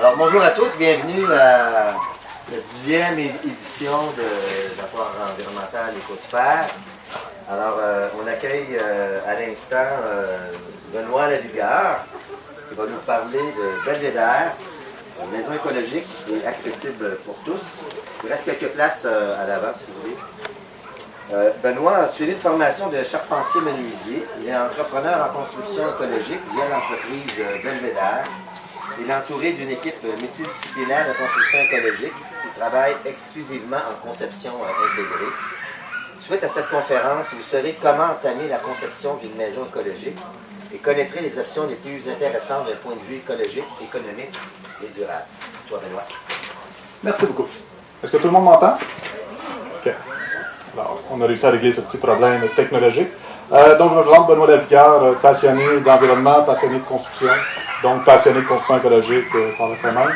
Alors, bonjour à tous, bienvenue à la 10e édition de l'Apport environnemental Écosphère. Alors, on accueille à l'instant Benoît Lavigueur, qui va nous parler de Belvédère, une maison écologique et accessible pour tous. Il reste quelques places à l'avant, si vous voulez. Benoît a suivi une formation de charpentier menuisier. Il est entrepreneur en construction écologique via l'entreprise Belvédère. Il est entouré d'une équipe multidisciplinaire de construction écologique qui travaille exclusivement en conception intégrée. Suite à cette conférence, vous saurez comment entamer la conception d'une maison écologique et connaîtrez les options les plus intéressantes d'un point de vue écologique, économique et durable. Toi, Benoît. Merci beaucoup. Est-ce que tout le monde m'entend? OK. Alors, on a réussi à régler ce petit problème technologique. Donc, je me présente Benoît Lavigueur, passionné d'environnement, passionné de construction, donc passionné de construction écologique par le fait même.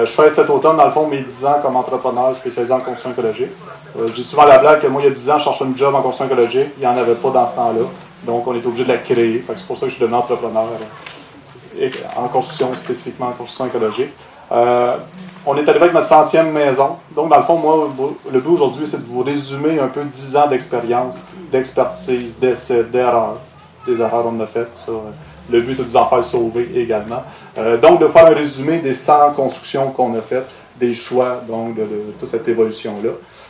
Je fête cet automne, dans le fond, mes 10 ans comme entrepreneur spécialisé en construction écologique. Je dis souvent la blague que moi, il y a 10 ans, je cherchais une job en construction écologique. Il n'y en avait pas dans ce temps-là. Donc, on est obligé de la créer. C'est pour ça que je suis devenu entrepreneur en construction, spécifiquement en construction écologique. On est arrivé avec notre 100e maison. Donc, dans le fond, moi, le but aujourd'hui, c'est de vous résumer un peu 10 ans d'expérience, d'expertise, d'essais, d'erreurs. Des erreurs, on en a faites. Ça. Le but, c'est de vous en faire sauver également. Donc, de faire un résumé des 100 constructions qu'on a faites, des choix, donc, de toute cette évolution-là.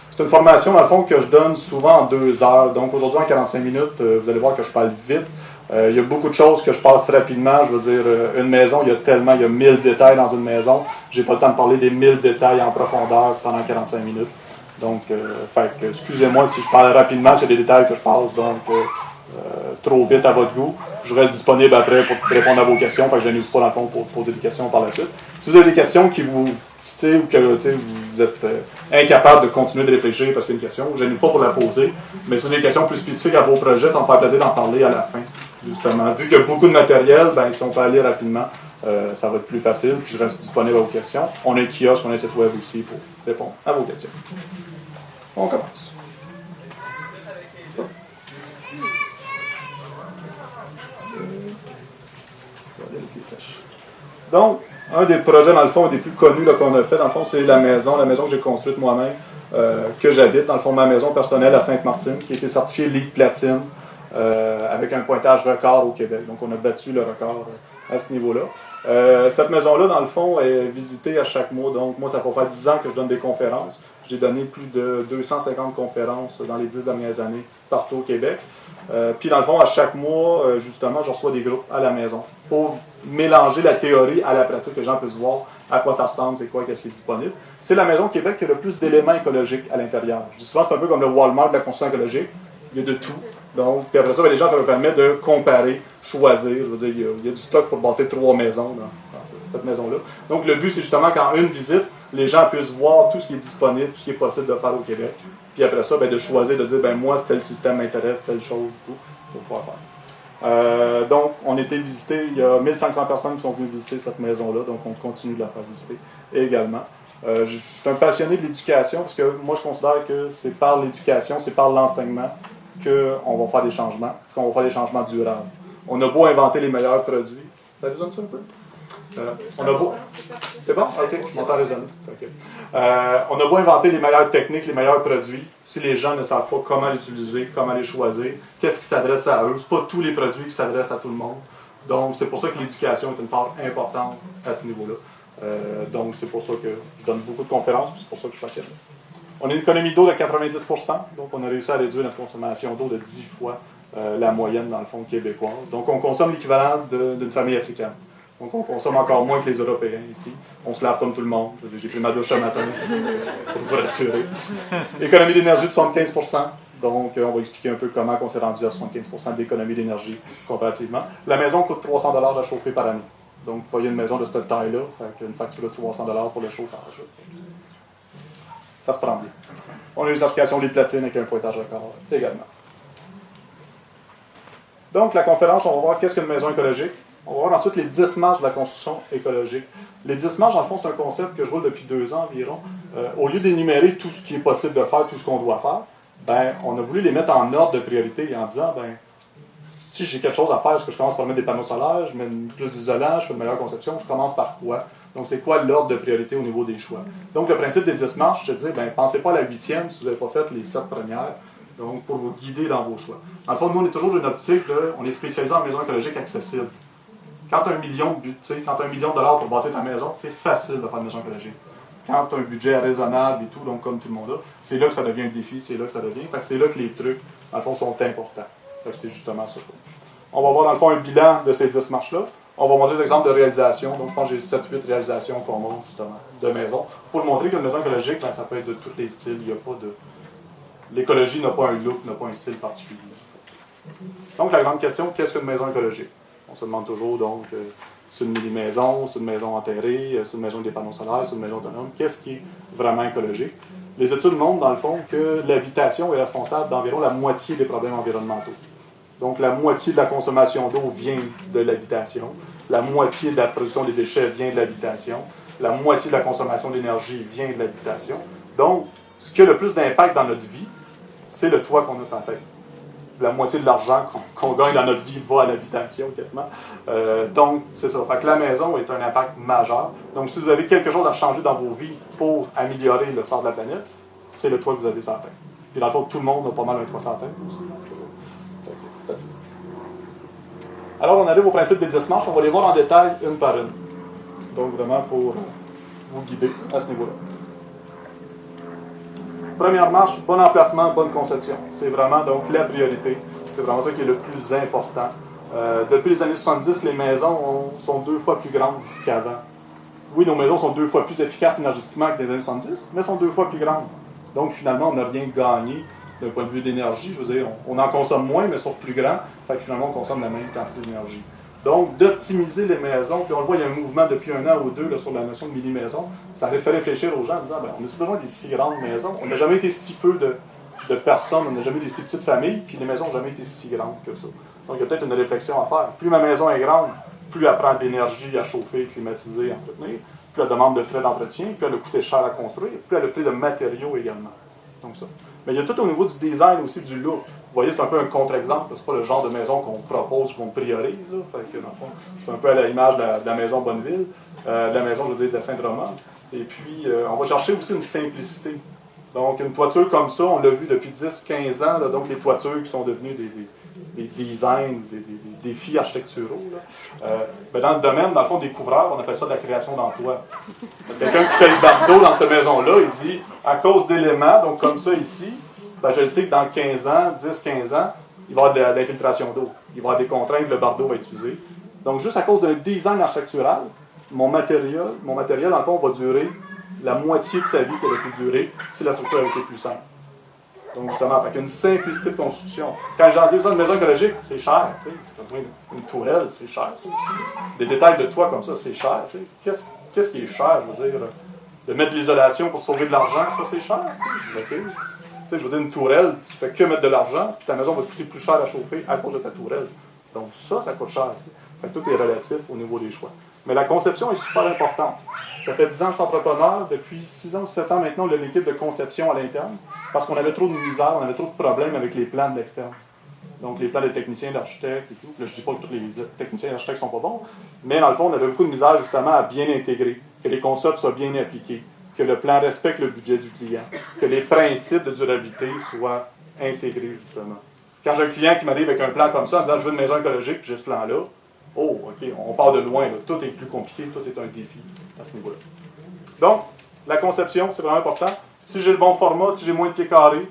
C'est une formation, dans le fond, que je donne souvent en 2 heures. Donc, aujourd'hui, en 45 minutes, vous allez voir que je parle vite. Il y a beaucoup de choses que je passe rapidement. Je veux dire, une maison, il y a 1000 détails dans une maison. Je n'ai pas le temps de parler des 1000 détails en profondeur pendant 45 minutes. Donc, excusez-moi si je parle rapidement, c'est des détails que je passe, donc trop vite à votre goût. Je reste disponible après pour répondre à vos questions, fait que je n'ai pas dans le fond pour poser des questions par la suite. Si vous avez des questions qui vous titillent ou que vous êtes incapable de continuer de réfléchir parce qu'il y a une question, je n'ai pas pour la poser, mais si vous avez des questions plus spécifiques à vos projets, ça me fait plaisir d'en parler à la fin. Justement, vu qu'il y a beaucoup de matériel, ben, si on peut aller rapidement, ça va être plus facile. Puis je reste disponible à vos questions. On a un kiosque, on a un site web aussi pour répondre à vos questions. On commence. Donc, un des projets, dans le fond, des plus connus qu'on a fait, dans le fond, c'est la maison que j'ai construite moi-même, que j'habite, dans le fond, ma maison personnelle à Sainte-Martine, qui a été certifiée LEED Platine, avec un pointage record au Québec. Donc, on a battu le record à ce niveau-là. Cette maison-là, dans le fond, est visitée à chaque mois. Donc, moi, ça fait faire 10 ans que je donne des conférences. J'ai donné plus de 250 conférences dans les 10 dernières années partout au Québec. Puis, dans le fond, à chaque mois, justement, je reçois des groupes à la maison pour mélanger la théorie à la pratique, que les gens puissent voir à quoi ça ressemble, c'est quoi, qu'est-ce qui est disponible. C'est la maison au Québec qui a le plus d'éléments écologiques à l'intérieur. Je dis souvent, c'est un peu comme le Walmart de la construction écologique. Il y a de tout. Donc, puis après ça, les gens, ça leur permet de comparer, choisir. Je veux dire, il y a du stock pour bâtir 3 maisons dans cette maison-là. Donc, le but, c'est justement qu'en une visite, les gens puissent voir tout ce qui est disponible, tout ce qui est possible de faire au Québec. Puis après ça, de choisir, de dire, moi, tel système m'intéresse, telle chose, tout, pour pouvoir faire. Donc, on a été visité, il y a 1500 personnes qui sont venues visiter cette maison-là, donc on continue de la faire visiter également. Je suis un passionné de l'éducation, parce que moi, je considère que c'est par l'éducation, c'est par l'enseignement qu'on va faire des changements, qu'on va faire des changements durables. On a beau inventer les meilleurs produits. Ça résonne ça un peu? On a beau... C'est bon? OK, je m'entends résonner. Okay. On a beau inventer les meilleures techniques, les meilleurs produits, si les gens ne savent pas comment les utiliser, comment les choisir, qu'est-ce qui s'adresse à eux, c'est pas tous les produits qui s'adressent à tout le monde. Donc, c'est pour ça que l'éducation est une part importante à ce niveau-là. Donc, c'est pour ça que je donne beaucoup de conférences, puis c'est pour ça que je suis passionné. On a une économie d'eau de 90 %, donc on a réussi à réduire notre consommation d'eau de 10 fois la moyenne, dans le fond, québécoise. Donc, on consomme l'équivalent d'une famille africaine. Donc, on consomme encore moins que les Européens ici. On se lave comme tout le monde. J'ai pris ma douche ce matin, pour vous rassurer. Économie d'énergie de 75 %. Donc, on va expliquer un peu comment on s'est rendu à 75 % d'économie d'énergie comparativement. La maison coûte 300 $ à chauffer par année. Donc, vous voyez une maison de cette taille-là, une facture de 300 $ pour le chauffage. Ça se prend bien. On a une certification LEED Platine avec un pointage record également. Donc, la conférence, on va voir qu'est-ce qu'une maison écologique. On va voir ensuite les 10 marches de la construction écologique. Les 10 marches, dans le fond, c'est un concept que je roule depuis 2 ans environ. Au lieu d'énumérer tout ce qui est possible de faire, tout ce qu'on doit faire, on a voulu les mettre en ordre de priorité en disant, si j'ai quelque chose à faire, est-ce que je commence par mettre des panneaux solaires, je mets plus d'isolant, je fais une meilleure conception, je commence par quoi Donc, c'est quoi l'ordre de priorité au niveau des choix? Donc, le principe des 10 marches, c'est de dire, pensez pas à la 8e si vous n'avez pas fait les 7 premières, donc pour vous guider dans vos choix. En fait, nous, on est toujours d'une optique on est spécialisé en maison écologique accessible. Quand tu as $1 million pour bâtir ta maison, c'est facile de faire une maison écologique. Quand tu as un budget raisonnable et tout, donc comme tout le monde a, c'est là que ça devient un défi, c'est là que ça devient. C'est là que les trucs, dans le fond, sont importants. C'est justement ça. On va voir, dans le fond, un bilan de ces 10 marches-là. On va montrer des exemples de réalisation. Donc, je pense que j'ai 7-8 réalisations qu'on montre, justement, de maison. Pour montrer qu'une maison écologique, ça peut être de tous les styles. Il n'y a pas de... L'écologie n'a pas un look, n'a pas un style particulier. Donc, la grande question, qu'est-ce qu'une maison écologique? On se demande toujours, donc, c'est une mini-maison, c'est une maison enterrée, c'est une maison avec des panneaux solaires, c'est une maison autonome. Qu'est-ce qui est vraiment écologique? Les études montrent, dans le fond, que l'habitation est responsable d'environ la moitié des problèmes environnementaux. Donc, la moitié de la consommation d'eau vient de l'habitation, la moitié de la production des déchets vient de l'habitation, la moitié de la consommation d'énergie vient de l'habitation. Donc, ce qui a le plus d'impact dans notre vie, c'est le toit qu'on a sur la tête. La moitié de l'argent qu'on gagne dans notre vie va à l'habitation, quasiment. Donc, c'est ça. Fait que la maison est un impact majeur. Donc, si vous avez quelque chose à changer dans vos vies pour améliorer le sort de la planète, c'est le toit que vous avez sur la tête. Puis, dans le fond, tout le monde a pas mal un toit sur la tête aussi. C'est assez. Alors, on arrive au principe des 10 marches. On va les voir en détail une par une. Donc, vraiment pour vous guider à ce niveau-là. Première marche, bon emplacement, bonne conception. C'est vraiment donc la priorité. C'est vraiment ça qui est le plus important. Depuis les années 70, les maisons sont 2 fois plus grandes qu'avant. Oui, nos maisons sont 2 fois plus efficaces énergétiquement que les années 70, mais sont 2 fois plus grandes. Donc finalement, on n'a rien gagné d'un point de vue d'énergie. Je veux dire, on en consomme moins, mais sont plus grands. Fait que finalement, on consomme la même quantité d'énergie. Donc, d'optimiser les maisons, puis on le voit, il y a un mouvement depuis 1 an ou 2 là, sur la notion de mini-maison. Ça fait réfléchir aux gens en disant, on a besoin des si grandes maisons. On n'a jamais été si peu de personnes, on n'a jamais eu des si petites familles, puis les maisons n'ont jamais été si grandes que ça. Donc, il y a peut-être une réflexion à faire. Plus ma maison est grande, plus elle prend d'énergie à chauffer, climatiser, entretenir, plus elle demande de frais d'entretien, plus elle a coûté cher à construire, plus elle a pris de matériaux également. Donc ça. Mais il y a tout au niveau du design aussi, du look. Vous voyez, c'est un peu un contre-exemple. C'est pas le genre de maison qu'on propose, qu'on priorise. Là. Fait que, dans le fond, c'est un peu à l'image de la maison Bonneville, de la maison, je veux dire, de Saint-Romuald. Et puis, on va chercher aussi une simplicité. Donc, une toiture comme ça, on l'a vu depuis 10-15 ans. Là, donc, les toitures qui sont devenues des designs, des défis architecturaux. Là. Dans le domaine, dans le fond, des couvreurs, on appelle ça de la création d'emplois. Quelqu'un qui fait le bardeau dans cette maison-là, il dit, à cause d'éléments, donc comme ça ici, je le sais que dans 15 ans, 10-15 ans, il va y avoir de l'infiltration d'eau. Il va y avoir des contraintes, le bardeau va être usé. Donc, juste à cause d'un design architectural, mon matériel, dans le fond, va durer la moitié de sa vie qu'elle a pu durer si la structure avait été plus simple. Donc, justement, avec une simplicité de construction. Quand j'en dis ça, une maison écologique, c'est cher. Tu sais. Une tourelle, c'est cher, ça aussi. Des détails de toit comme ça, c'est cher. Tu sais. Qu'est-ce qui est cher, je veux dire? De mettre de l'isolation pour sauver de l'argent, ça, c'est cher. Tu sais. Okay. Je veux dire, une tourelle, tu fais que mettre de l'argent, puis ta maison va te coûter plus cher à chauffer à cause de ta tourelle. Donc ça coûte cher. Fait que tout est relatif au niveau des choix. Mais la conception est super importante. Ça fait 10 ans que je suis entrepreneur. Depuis 6 ans ou 7 ans maintenant, on a l'équipe de conception à l'interne, parce qu'on avait trop de misère, on avait trop de problèmes avec les plans de l'externe. Donc les plans des techniciens, d'architectes et tout. Là, je ne dis pas que tous les techniciens et architectes ne sont pas bons, mais dans le fond, on avait beaucoup de misère justement à bien intégrer, que les concepts soient bien appliqués, que le plan respecte le budget du client, que les principes de durabilité soient intégrés, justement. Quand j'ai un client qui m'arrive avec un plan comme ça, en disant « je veux une maison écologique, j'ai ce plan-là », oh, OK, on part de loin, là. Tout est plus compliqué, tout est un défi à ce niveau-là. Donc, la conception, c'est vraiment important. Si j'ai le bon format, si j'ai moins de pieds carrés,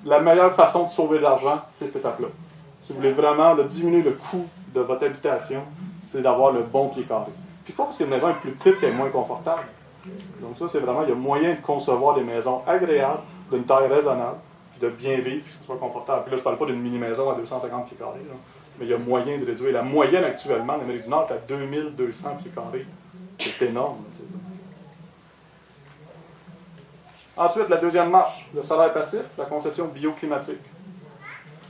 la meilleure façon de sauver de l'argent, c'est cette étape-là. Si vous voulez vraiment diminuer le coût de votre habitation, c'est d'avoir le bon pied carré. Puis pas parce qu'une maison est plus petite qu'elle est moins confortable. Donc ça, c'est vraiment, il y a moyen de concevoir des maisons agréables, d'une taille raisonnable, puis de bien vivre, puis que ce soit confortable. Puis là, je ne parle pas d'une mini-maison à 250 pieds carrés, là, mais il y a moyen de réduire. La moyenne actuellement en Amérique du Nord est à 2200 pieds carrés. C'est énorme. Ensuite, la deuxième marche, le solaire passif, la conception bioclimatique.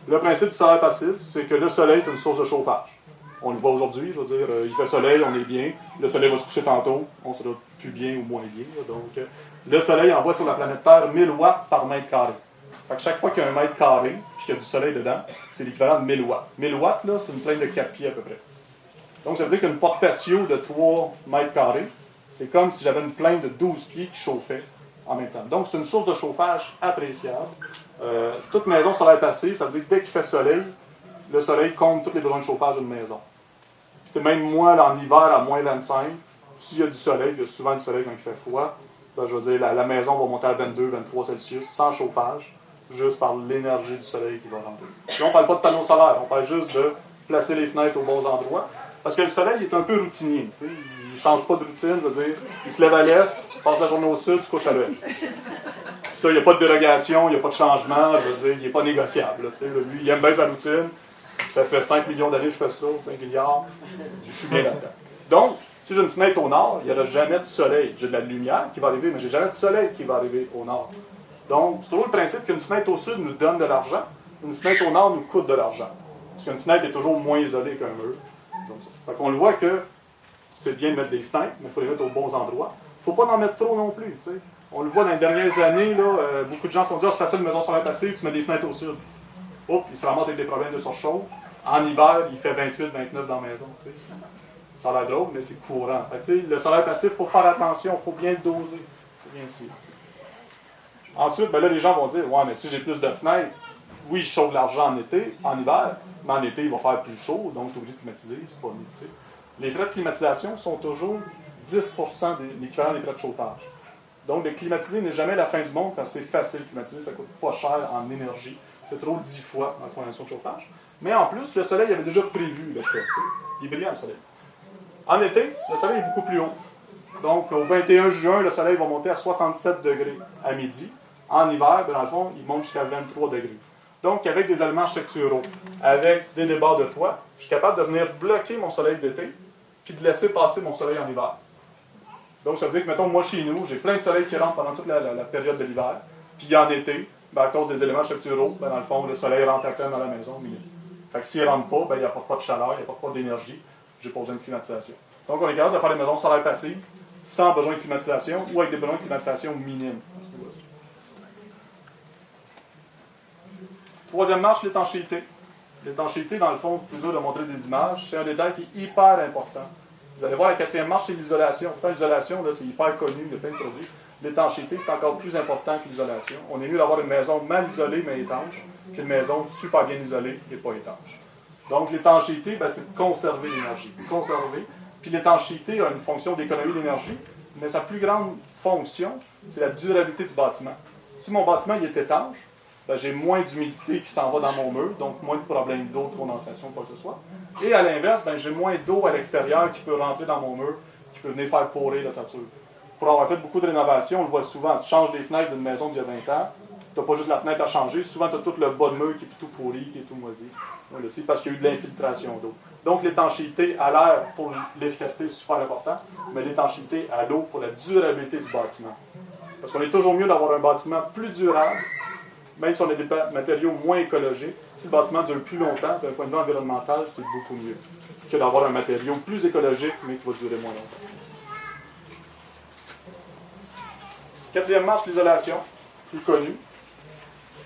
Le principe du solaire passif, c'est que le soleil est une source de chauffage. On le voit aujourd'hui, je veux dire, il fait soleil, on est bien. Le soleil va se coucher tantôt, on sera plus bien ou moins bien. Donc, le soleil envoie sur la planète Terre 1000 watts par mètre carré. Fait que chaque fois qu'il y a un mètre carré, puis qu'il y a du soleil dedans, c'est l'équivalent de 1000 watts. 1000 watts, là, c'est une plaine de 4 pieds à peu près. Donc, ça veut dire qu'une porte patio de 3 mètres carrés, C'est comme si j'avais une plainte de 12 pieds qui chauffait en même temps. Donc, c'est une source de chauffage appréciable. Toute maison solaire passive, ça veut dire que dès qu'il fait soleil, le soleil compte tous les besoins de chauffage d'une maison. C'est même moi, là, en hiver, à moins 25, s'il y a du soleil, il y a souvent du soleil quand il fait froid, ben, je veux dire, la maison va monter à 22, 23 Celsius sans chauffage, juste par l'énergie du soleil qui va rentrer. Puis on ne parle pas de panneaux solaires, on parle juste de placer les fenêtres aux bons endroits, parce que le soleil est un peu routinier. Il ne change pas de routine, je veux dire, il se lève à l'est, passe la journée au sud, se couche à l'ouest. Ça, il n'y a pas de dérogation, il n'y a pas de changement, je veux dire, il n'est pas négociable. Là, lui, il aime bien sa routine, ça fait 5 millions d'années que je fais ça, 5 milliards, je suis bien là-dedans. Donc, si j'ai une fenêtre au nord, il n'y aura jamais de soleil. J'ai de la lumière qui va arriver, mais je n'ai jamais de soleil qui va arriver au nord. Donc, c'est toujours le principe qu'une fenêtre au sud nous donne de l'argent, une fenêtre au nord nous coûte de l'argent. Parce qu'une fenêtre est toujours moins isolée qu'un mur. Fait qu'on le voit que c'est bien de mettre des fenêtres, mais il faut les mettre aux bons endroits. Il ne faut pas en mettre trop non plus. T'sais. On le voit dans les dernières années, là, beaucoup de gens se sont dit « Ah, c'est facile, une maison solaire passive, tu mets des fenêtres au sud. » Oups, ils se ramassent avec des problèmes de surchauffe. En hiver, il fait 28, 29 dans la maison. T'sais. Ça a l'air drôle, mais c'est courant. Fait, le solaire passif, il faut faire attention, il faut bien le doser. Il faut bien essayer. Ensuite, ben là, les gens vont dire « Ouais, mais si j'ai plus de fenêtres, oui, je chauffe l'argent en été, en hiver, mais en été, il va faire plus chaud, donc je suis obligé de climatiser, c'est pas mieux. » T'sais. Les frais de climatisation sont toujours 10% de l'équivalent des frais de chauffage. Donc, le climatiser n'est jamais la fin du monde parce que c'est facile de climatiser, ça coûte pas cher en énergie. C'est trop 10 fois la fourniture de chauffage. Mais en plus, le soleil avait déjà prévu le fait. Il est brillant, le soleil. En été, le soleil est beaucoup plus haut. Donc, au 21 juin, le soleil va monter à 67 degrés à midi. En hiver, ben, dans le fond, il monte jusqu'à 23 degrés. Donc, avec des éléments structuraux, avec des débats de toit, je suis capable de venir bloquer mon soleil d'été puis de laisser passer mon soleil en hiver. Donc, ça veut dire que, mettons, moi, chez nous, j'ai plein de soleil qui rentre pendant toute la période de l'hiver. Puis en été, ben, à cause des éléments structuraux, ben, dans le fond, le soleil rentre à peine dans la maison. Fait que s'il ne rentre pas, ben, il n'apporte pas de chaleur, il n'apporte pas d'énergie. J'ai pas besoin de climatisation. Donc, on est capable de faire des maisons solaires passives sans besoin de climatisation ou avec des besoins de climatisation minimes. Troisième marche, l'étanchéité. L'étanchéité, dans le fond, plutôt de montrer des images, c'est un détail qui est hyper important. Vous allez voir, la quatrième marche, c'est l'isolation. Pourtant, l'isolation, là, c'est hyper connu, il y a plein de produits. L'étanchéité, c'est encore plus important que l'isolation. On est mieux d'avoir une maison mal isolée, mais étanche, qu'une maison super bien isolée et pas étanche. Donc, l'étanchéité, ben, c'est de conserver l'énergie. Conserver. Puis l'étanchéité a une fonction d'économie d'énergie, mais sa plus grande fonction, c'est la durabilité du bâtiment. Si mon bâtiment il est étanche, ben, j'ai moins d'humidité qui s'en va dans mon mur, donc moins de problèmes d'eau, de condensation, quoi que ce soit. Et à l'inverse, ben, j'ai moins d'eau à l'extérieur qui peut rentrer dans mon mur, qui peut venir faire porer la toiture. Pour avoir fait beaucoup de rénovations, on le voit souvent, tu changes les fenêtres d'une maison d'il y a 20 ans, tu n'as pas juste la fenêtre à changer, souvent tu as tout le bas de mur qui est tout pourri, qui est tout moisi. Voilà, c'est parce qu'il y a eu de l'infiltration d'eau. Donc l'étanchéité à l'air pour l'efficacité, c'est super important, mais l'étanchéité à l'eau pour la durabilité du bâtiment. Parce qu'on est toujours mieux d'avoir un bâtiment plus durable, même si on a des matériaux moins écologiques. Si le bâtiment dure plus longtemps, d'un point de vue environnemental, c'est beaucoup mieux que d'avoir un matériau plus écologique, mais qui va durer moins longtemps. Quatrième marche, l'isolation, plus connue.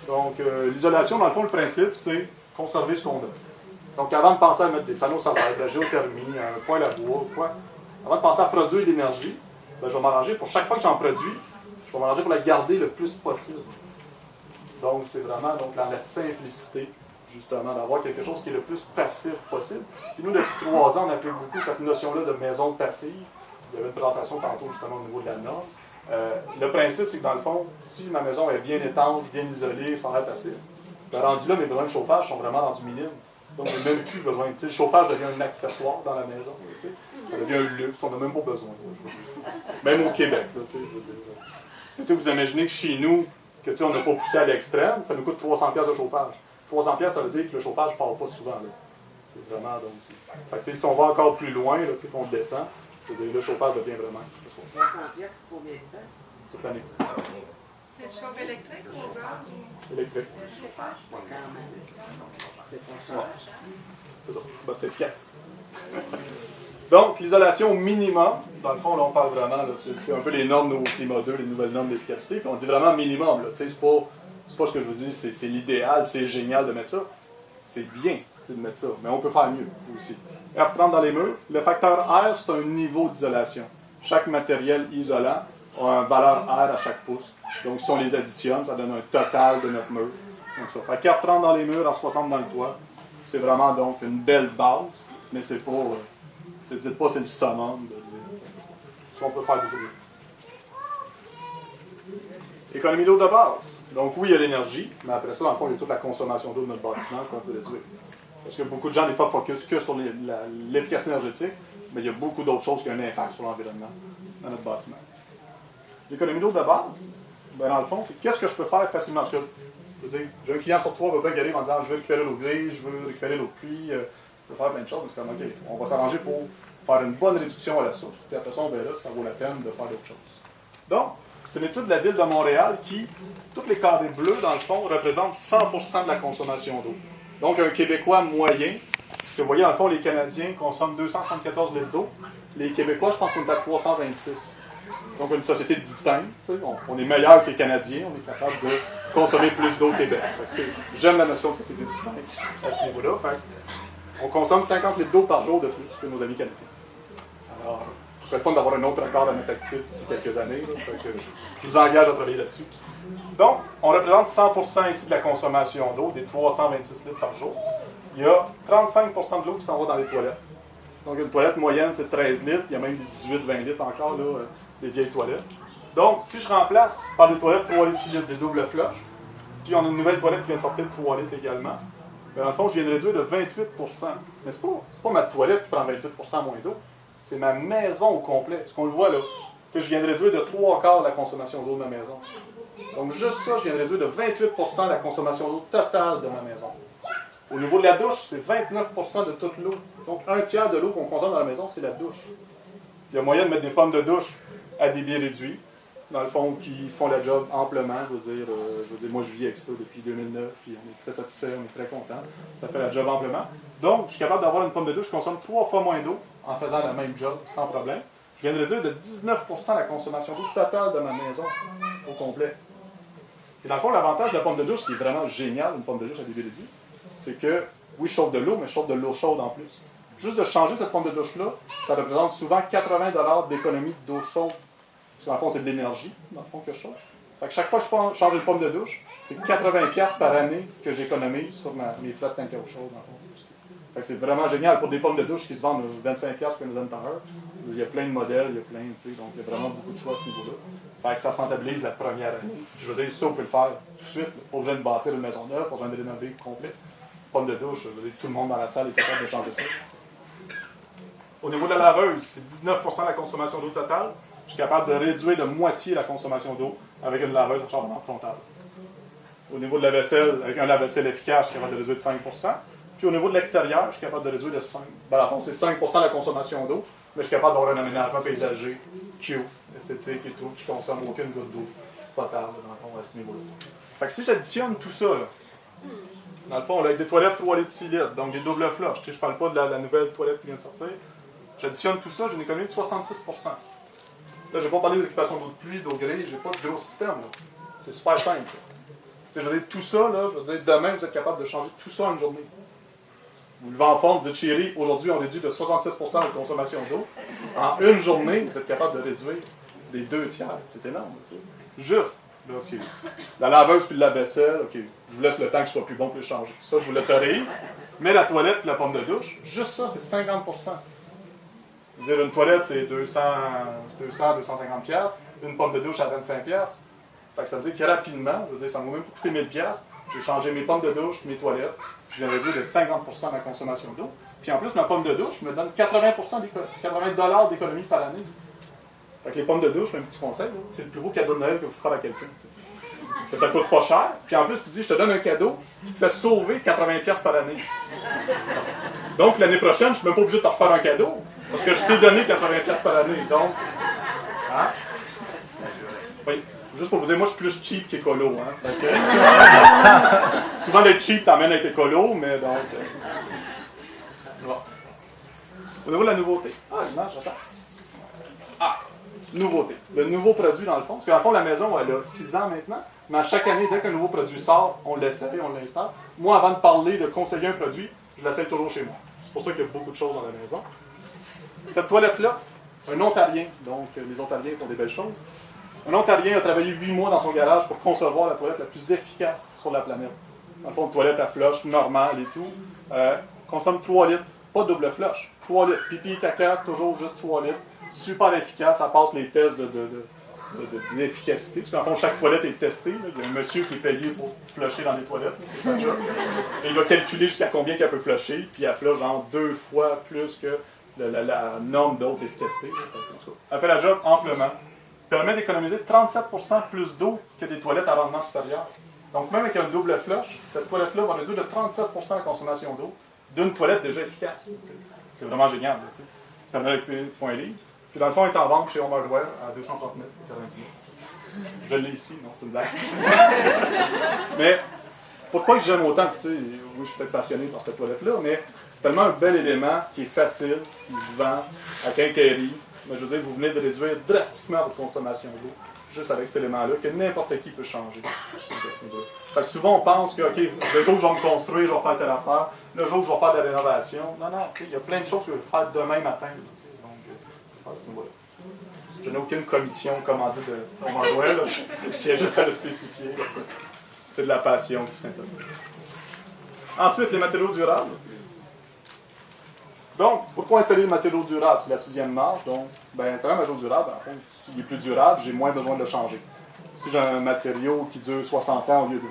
Donc, l'isolation, dans le fond, le principe, c'est conserver ce qu'on a. Donc, avant de penser à mettre des panneaux solaires, de la géothermie, un poêle à bois, quoi, avant de penser à produire de l'énergie, ben, je vais m'arranger pour chaque fois que j'en produis, je vais m'arranger pour la garder le plus possible. Donc, c'est vraiment dans la simplicité, justement, d'avoir quelque chose qui est le plus passif possible. Puis nous, depuis 3 ans, on applique beaucoup cette notion-là de maison passive. Il y avait une présentation tantôt, justement, au niveau de la norme. Le principe, c'est que dans le fond, si ma maison est bien étanche, bien isolée, sans l'air passif, ben, rendu là, mes besoins de chauffage sont vraiment rendus minimes. Donc, je n'ai même plus besoin. Le chauffage devient un accessoire dans la maison. Ça devient un luxe, on n'a même pas besoin. Même au Québec. Là, vous imaginez que chez nous, on n'a pas poussé à l'extrême, ça nous coûte 300$ de chauffage. 300$, ça veut dire que le chauffage ne part pas souvent. C'est vraiment. Donc, fait que, si on va encore plus loin, qu'on descend, le chauffage devient vraiment. 300$ pour combien de temps? Toute l'année. Le chauffe électrique ou au gaz? Électrique. Quand même. C'est pas cher. C'est ça. Ben, c'est efficace. Donc, l'isolation au minimum, dans le fond, là, on parle vraiment, là, c'est un peu les normes Nouveau Climat 2, les nouvelles normes d'efficacité, puis on dit vraiment minimum. C'est pas ce que je vous dis, c'est l'idéal, c'est génial de mettre ça. C'est bien de mettre ça, mais on peut faire mieux aussi. R30 dans les murs, le facteur R, c'est un niveau d'isolation. chaque matériel isolant a une valeur R à chaque pouce. Donc, si on les additionne, ça donne un total de notre mur. Donc, ça fait 4,30 dans les murs, R60 dans le toit. C'est vraiment donc une belle base, mais c'est pas. Ne dites pas c'est le summum. Si on peut faire du bruit. Économie d'eau de base. Donc, oui, il y a l'énergie, mais après ça, dans le fond, il y a toute la consommation d'eau de notre bâtiment qu'on peut réduire. Parce que beaucoup de gens, des fois, focus que sur l'efficacité énergétique, mais il y a beaucoup d'autres choses qui ont un impact sur l'environnement dans notre bâtiment. L'économie d'eau de base, ben, dans le fond, c'est qu'est-ce que je peux faire facilement? Parce que, je veux dire, j'ai un client sur 3 qui arrive en disant je veux récupérer l'eau grise, je veux récupérer l'eau de pluie, je veux faire plein de choses. Donc, OK, on va s'arranger pour faire une bonne réduction à la source. Puis après ça, on verra si ça vaut la peine de faire d'autres choses. Donc, c'est une étude de la ville de Montréal qui, tous les carrés bleus, dans le fond, représentent 100% de la consommation d'eau. Donc, un Québécois moyen, parce que vous voyez, dans le fond, les Canadiens consomment 274 litres d'eau. Les Québécois, je pense qu'on est à 326. Donc, une société distincte. On est meilleur que les Canadiens, on est capable de consommer plus d'eau au Québec. J'aime la notion de société distincte à ce niveau-là. On consomme 50 litres d'eau par jour de plus que nos amis canadiens. Alors, ce serait le fun d'avoir un autre record à notre actif d'ici quelques années. Là, je vous engage à travailler là-dessus. Donc, on représente 100% ici de la consommation d'eau, des 326 litres par jour. Il y a 35% de l'eau qui s'en va dans les toilettes. Donc, une toilette moyenne, c'est 13 litres. Il y a même des 18-20 litres encore, là, des vieilles toilettes. Donc, si je remplace par des toilettes 3 litres, 6 litres, des doubles flush, puis on a une nouvelle toilette qui vient de sortir de 3 litres également, bien, dans le fond, je viens de réduire de 28%. Mais ce n'est pas ma toilette qui prend 28% moins d'eau. C'est ma maison au complet. Ce qu'on le voit là. Je viens de réduire de 3/4 la consommation d'eau de ma maison. Donc, juste ça, je viens de réduire de 28% la consommation d'eau totale de ma maison. Au niveau de la douche, c'est 29% de toute l'eau. Donc, un tiers de l'eau qu'on consomme dans la maison, c'est la douche. Il y a moyen de mettre des pommes de douche à débit réduit, dans le fond, qui font la job amplement. Je veux dire, moi, je vis avec ça depuis 2009, puis on est très satisfait, on est très content. Ça fait la job amplement. Donc, je suis capable d'avoir une pomme de douche qui consomme 3 fois moins d'eau en faisant la même job, sans problème. Je viens de réduire de 19% la consommation d'eau totale de ma maison au complet. Et dans le fond, l'avantage de la pomme de douche, qui est vraiment génial, une pomme de douche à débit réduit, c'est que, oui, je chauffe de l'eau, mais je chauffe de l'eau chaude en plus. Juste de changer cette pomme de douche-là, ça représente souvent 80$ d'économie d'eau chaude. Parce qu'en fond, c'est de l'énergie, dans le fond, que je chauffe. Fait que chaque fois que je change une pomme de douche, c'est 80$ par année que j'économise sur mes flat tank à eau chaude, dans le fond. Fait que c'est vraiment génial pour des pommes de douche qui se vendent 25$ pour une dizaine par heure. Il y a plein de modèles, il y a plein, tu sais, donc il y a vraiment beaucoup de choix à ce niveau-là. Fait que ça se rentabilise la première année. Puis je veux dire, ça, on peut le faire tout de suite. Pas besoin de bâtir une maison neuve, pas besoin de rénover complet. Pomme de douche, je veux dire, tout le monde dans la salle est capable de changer ça. Au niveau de la laveuse, c'est 19% de la consommation d'eau totale. Je suis capable de réduire de moitié la consommation d'eau avec une laveuse à charbon frontal. Au niveau de la vaisselle, avec un lave-vaisselle efficace, je suis capable de réduire de 5%. Puis au niveau de l'extérieur, je suis capable de réduire de 5%. Ben, à fond, c'est 5% de la consommation d'eau, mais je suis capable d'avoir un aménagement paysager, cute, esthétique et tout, qui ne consomme aucune goutte d'eau potable, dans le fond, à ce niveau-là. Fait que si j'additionne tout ça, là, dans le fond, là, avec des toilettes 3 litres, 6 litres, donc des doubles flush, je ne parle pas de la nouvelle toilette qui vient de sortir, j'additionne tout ça, j'ai une économie de 66%. Là, je n'ai pas parlé d'occupation d'eau de pluie, d'eau grise, j'ai pas de gros système. Là. C'est super simple. Je veux dire, tout ça, là, je veux dire, demain, vous êtes capable de changer tout ça en une journée. Vous levez en forme, vous dites, chérie, aujourd'hui, on réduit de 66% la consommation d'eau. En une journée, vous êtes capable de réduire des 2/3. C'est énorme. Tu sais. Juste, là, OK. La laveuse puis le lave-vaisselle, OK. Je vous laisse le temps que ce soit plus bon pour le changer. Ça, je vous l'autorise. Mais la toilette et la pomme de douche, juste ça, c'est 50%. Je veux dire, une toilette, c'est 200-250$. Une pomme de douche à 25$. Fait que ça veut dire que rapidement, je veux dire, ça m'a même coûté 1000$. J'ai changé mes pommes de douche, mes toilettes. Puis je viens réduire de 50% ma consommation d'eau. Puis en plus, ma pomme de douche me donne 80$ d'économie par année. Fait que les pommes de douche, un petit conseil, c'est le plus beau cadeau de Noël que vous faites à quelqu'un. Ça coûte pas cher. Puis en plus, tu dis, je te donne un cadeau qui te fait sauver 80$ par année. Donc l'année prochaine, je ne suis même pas obligé de te refaire un cadeau. Parce que je t'ai donné 80$ par année. Donc, hein? Oui. Juste pour vous dire, moi, je suis plus cheap qu'écolo. Hein? Okay. Souvent, d'être cheap t'emmène à être écolo, mais donc... Bon. Au niveau de la nouveauté. Ah, l'image, j'attends. Ah, nouveauté. Le nouveau produit, dans le fond. Parce qu'en fond, la maison, elle a 6 ans maintenant. Mais à chaque année, dès qu'un nouveau produit sort, on l'essaie, on l'installe. Moi, avant de parler, de conseiller un produit, je l'essaie toujours chez moi. C'est pour ça qu'il y a beaucoup de choses dans la maison. Cette toilette-là, Un Ontarien, donc les Ontariens font des belles choses. Un Ontarien a travaillé 8 mois dans son garage pour concevoir la toilette la plus efficace sur la planète. Dans le fond, une toilette à flush normale et tout, consomme 3 litres, pas double flush, 3 litres. Pipi, caca, toujours juste 3 litres. Super efficace, ça passe les tests d'efficacité. Parce qu'en fond, chaque toilette est testée. Là. Il y a un monsieur qui est payé pour flusher dans les toilettes, c'est ça job. Et il va calculer jusqu'à combien qu'elle peut flusher, puis elle flush genre 2 fois plus que la norme d'autre efficacité. Elle fait la job amplement. Permet d'économiser 37% plus d'eau que des toilettes à rendement supérieur. Donc même avec un double flush, cette toilette-là va réduire de 37% la consommation d'eau d'une toilette déjà efficace. C'est vraiment génial. Permet de récupérer point livre. Puis dans le fond, elle est en vente chez Home Hardware à 239,99. Je l'ai ici, non, c'est une blague. Mais pourquoi j'aime autant, tu sais, oui, je suis peut-être passionné par cette toilette-là, mais c'est tellement un bel élément qui est facile, qui se vend à quincaillerie. Mais je veux dire, vous venez de réduire drastiquement votre consommation d'eau, juste avec cet élément-là, que n'importe qui peut changer. Fait que souvent, on pense que, OK, le jour où je vais me construire, je vais faire telle affaire, le jour où je vais faire de la rénovation. Non, il y a plein de choses que je vais faire demain matin. Donc, à ce niveau-là. Je n'ai aucune commission commandite de Home Hardware, je tiens juste à le spécifier. C'est de la passion, tout simplement. Ensuite, les matériaux durables. Donc, pourquoi installer des matériaux durables? C'est la 6e marche. Donc, installer un matériau durable, en fait, s'il est plus durable, j'ai moins besoin de le changer. Si j'ai un matériau qui dure 60 ans au lieu de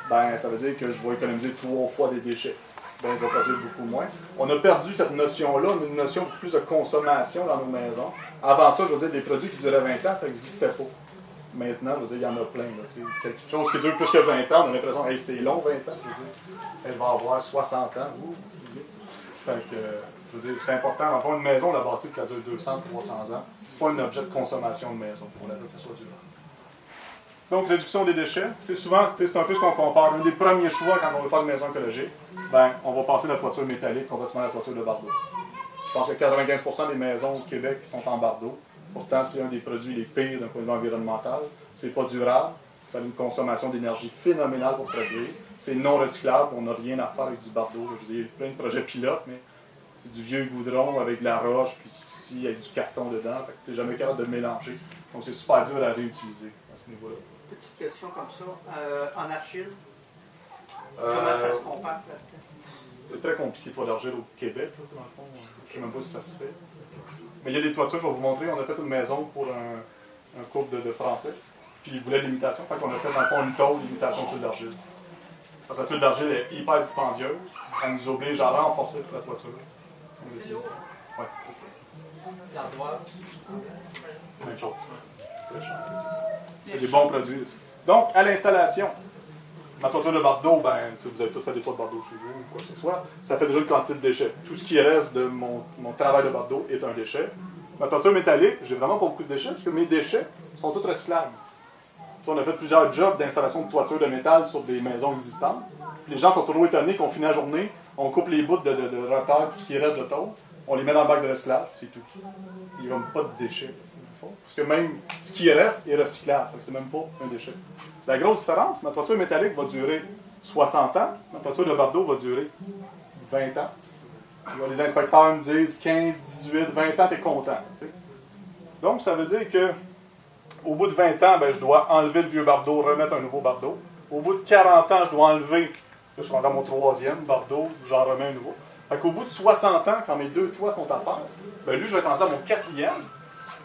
20, ça veut dire que je vais économiser 3 fois des déchets. Je vais produire beaucoup moins. On a perdu cette notion-là, une notion beaucoup plus de consommation dans nos maisons. Avant ça, je veux dire, des produits qui duraient 20 ans, ça n'existait pas. Maintenant, je veux dire, il y en a plein. Là, quelque chose qui dure plus que 20 ans, on a l'impression, hey, c'est long 20 ans. Je veux dire, elle va avoir 60 ans. Fait que, je veux dire, c'est important. En fait, une maison, on l'a bâtie pour qu'elle dure 200, 300 ans. C'est pas un objet de consommation de maison. On la veut qu'elle soit durable. Donc, réduction des déchets. C'est souvent, c'est un peu ce qu'on compare. Un des premiers choix quand on veut faire une maison écologique, on va passer la toiture métallique complètement à la toiture de bardeau. Je pense que 95% des maisons au Québec sont en bardeau. Pourtant, c'est un des produits les pires d'un point de vue environnemental. C'est pas durable. Ça a une consommation d'énergie phénoménale pour produire. C'est non recyclable. On n'a rien à faire avec du bardeau. Je veux dire, il y a plein de projets pilotes, mais c'est du vieux goudron avec de la roche, puis ici, il y a du carton dedans. Tu n'es jamais capable de le mélanger. Donc, c'est super dur à réutiliser à ce niveau-là. Petite question comme ça. En argile, comment ça se compare? C'est très compliqué, toit d'argile au Québec, là, dans le fond. Je ne sais même pas si ça se fait. Mais il y a des toitures, je vais vous montrer. On a fait une maison pour un couple de Français. Puis ils voulaient l'imitation. Fait qu'on a fait, dans le fond, une tôle d'imitation de tuile d'argile. Parce que la tuile d'argile est hyper dispendieuse. Elle nous oblige à renforcer toute la toiture. C'est lourd. Oui. L'ardoise. Même chose. Très cher. C'est des bons produits. Donc, à l'installation, ma toiture de bardeau, vous avez tous fait des toits de bardeau chez vous ou quoi que ce soit, ça fait déjà une quantité de déchets. Tout ce qui reste de mon travail de bardeau est un déchet. Ma toiture métallique, j'ai vraiment pas beaucoup de déchets, parce que mes déchets sont tous recyclables. On a fait plusieurs jobs d'installation de toiture de métal sur des maisons existantes. Les gens sont toujours étonnés qu'on finit la journée, on coupe les bouts de retard, tout ce qui reste de tôle, on les met dans le bac de recyclage, c'est tout. Il n'y a même pas de déchets. Parce que même ce qui reste est recyclable, c'est même pas un déchet. La grosse différence, ma toiture métallique va durer 60 ans, ma toiture de bardeau va durer 20 ans. Les inspecteurs me disent 15, 18, 20 ans, tu es content. T'sais. Donc, ça veut dire que au bout de 20 ans, je dois enlever le vieux bardeau, remettre un nouveau bardeau. Au bout de 40 ans, je dois enlever, là, je suis rendu à mon 3e bardeau, j'en remets un nouveau. Fait qu'au bout de 60 ans, quand mes 2 toits sont à faire, lui, je vais être rendu à mon 4e.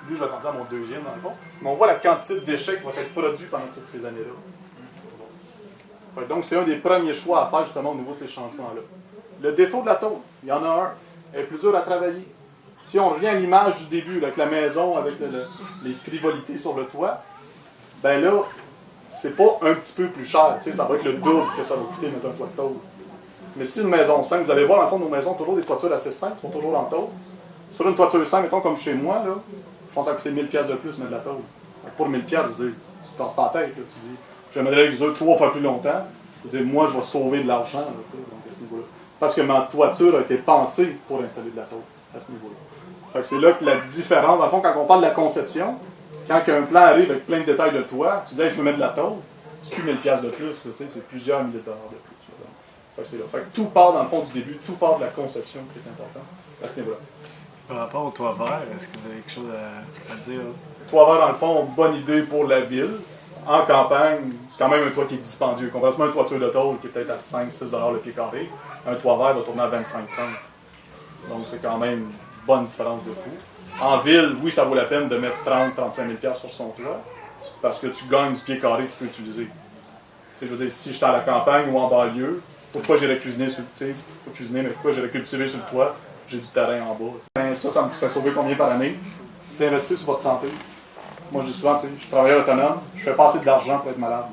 Lui, je vais être rendu à mon 2e, dans le fond. Mais on voit la quantité de déchets qui va être produit pendant toutes ces années-là. Fait donc, c'est un des premiers choix à faire, justement, au niveau de ces changements-là. Le défaut de la tôle, il y en a un. Elle est plus dure à travailler. Si on revient à l'image du début, là, avec la maison, avec les frivolités sur le toit, là, c'est pas un petit peu plus cher. Ça va être le double que ça va coûter mettre un toit de tôle. Mais si une maison simple, vous allez voir, dans le fond, nos maisons ont toujours des toitures assez simples, sont toujours en tôle. Sur une toiture simple, mettons comme chez moi, là, je pense que ça va coûter 1000$ de plus mettre de la tôle. Pour 1000$, je veux dire, tu te passes pas la tête. Là, tu dis, je vais mettre avec les autres 3 fois plus longtemps. Je veux dire, moi, je vais sauver de l'argent là, donc, à ce niveau-là. Parce que ma toiture a été pensée pour installer de la tôle à ce niveau-là. Fait que c'est là que la différence, dans le fond, quand on parle de la conception, quand un plan arrive avec plein de détails de toit, tu dis hey, je veux mettre de la tôle, c'est plus 1000$ de plus, là, c'est plusieurs milliers de dollars de plus. Fait que c'est là. Fait que tout part dans le fond du début, tout part de la conception qui est important à ce niveau-là. Par rapport au toit vert, est-ce que vous avez quelque chose à dire? Toit vert, dans le fond, bonne idée pour la ville. En campagne, c'est quand même un toit qui est dispendieux. Comparativement à une toiture de tôle qui est peut-être à 5-6 $ le pied carré, un toit vert va tourner à 25-30. Donc c'est quand même une bonne différence de coût. En ville, oui, ça vaut la peine de mettre 30-35 000 sur son toit, parce que tu gagnes du pied carré que tu peux utiliser. Je veux dire, si j'étais à la campagne ou en banlieue, pourquoi j'irais cuisiner sur le toit? Pas cuisiner, mais pourquoi j'irais cultiver sur le toit? J'ai du terrain en bas. Ben, ça me fait sauver combien par année? Tu investis sur votre santé. Moi, je dis souvent, je suis travailleur autonome, je fais pas assez d'argent pour être malade.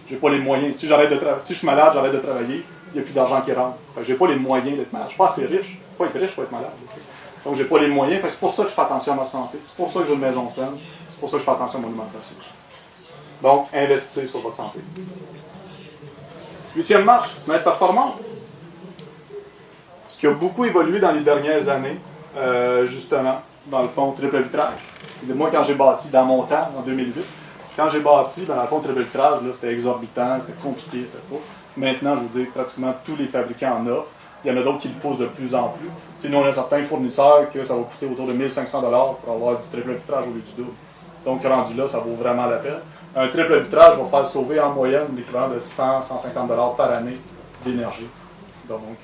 J'ai pas les moyens. Si je suis malade, j'arrête de travailler, il n'y a plus d'argent qui rentre. J'ai pas les moyens d'être malade. Je suis pas assez riche. Faut être riche pour être malade. Donc, j'ai pas les moyens. C'est pour ça que je fais attention à ma santé. C'est pour ça que j'ai une maison saine. C'est pour ça que je fais attention à mon alimentation. Donc, investissez sur votre santé. 8e marche, être performante. Ce qui a beaucoup évolué dans les dernières années, justement, dans le fond, triple vitrage. Moi, quand j'ai bâti, dans mon temps, en 2008, quand j'ai bâti, dans le fond, triple vitrage, c'était exorbitant, c'était compliqué, c'était pas. Maintenant, je vous dis, pratiquement tous les fabricants en offrent. Il y en a d'autres qui le poussent de plus en plus. T'sais, nous, on a certains fournisseurs que ça va coûter autour de 1 500 $ pour avoir du triple vitrage au lieu du double. Donc, rendu là, ça vaut vraiment la peine. Un triple vitrage va faire sauver en moyenne l'équivalent de 100-150 $ par année d'énergie. Donc,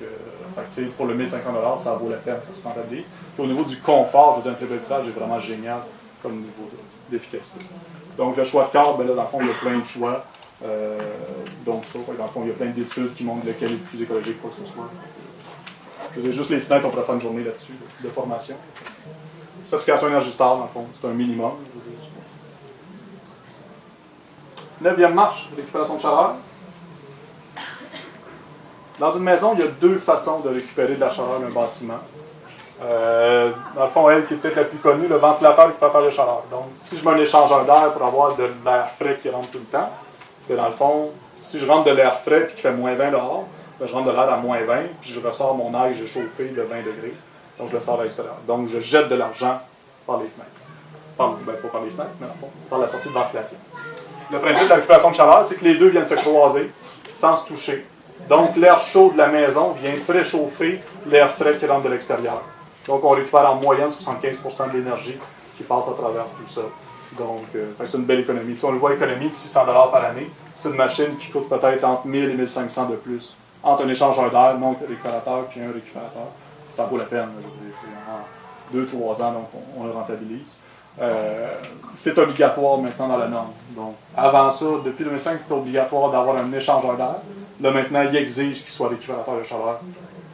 pour le 1 500 $, ça vaut la peine, ça se rentabilise. Au niveau du confort, je veux dire, un triple vitrage est vraiment génial comme niveau d'efficacité. Donc, le choix de cadre, ben là, dans le fond, il y a plein de choix. Donc, ça, dans le fond, il y a plein d'études qui montrent lequel est le plus écologique, quoi que ce soit. Je veux dire, juste les fenêtres, on pourrait faire une journée là-dessus, de formation. Certification Énergie Star, dans le fond, c'est un minimum. 9e marche, récupération de chaleur. Dans une maison, il y a 2 façons de récupérer de la chaleur d'un bâtiment. Dans le fond, elle qui est peut-être la plus connue, le ventilateur récupérateur de chaleur. Donc, si je mets un échangeur d'air pour avoir de l'air frais qui rentre tout le temps, puis dans le fond, si je rentre de l'air frais et qu'il fait moins 20 dehors, ben, je rentre de l'air à moins 20, puis je ressors mon air que j'ai chauffé de 20 degrés. Donc, je le sors à l'extérieur. Donc, je jette de l'argent par les fenêtres. Pas par les fenêtres, mais dans le fond, par la sortie de ventilation. Le principe de la récupération de chaleur, c'est que les deux viennent se croiser sans se toucher. Donc, l'air chaud de la maison vient préchauffer l'air frais qui rentre de l'extérieur. Donc, on récupère en moyenne 75% de l'énergie qui passe à travers tout ça. Donc, c'est une belle économie. On le voit, économie de 600 $ par année. C'est une machine qui coûte peut-être entre 1000 et 1500 de plus. Entre un échangeur d'air, donc récupérateur, puis un récupérateur. Ça vaut la peine. En 2-3 ans, donc, on le rentabilise. C'est obligatoire maintenant dans la norme. Donc, avant ça, depuis 2005, c'était obligatoire d'avoir un échangeur d'air. Là, maintenant, il exige qu'il soit récupérateur de chaleur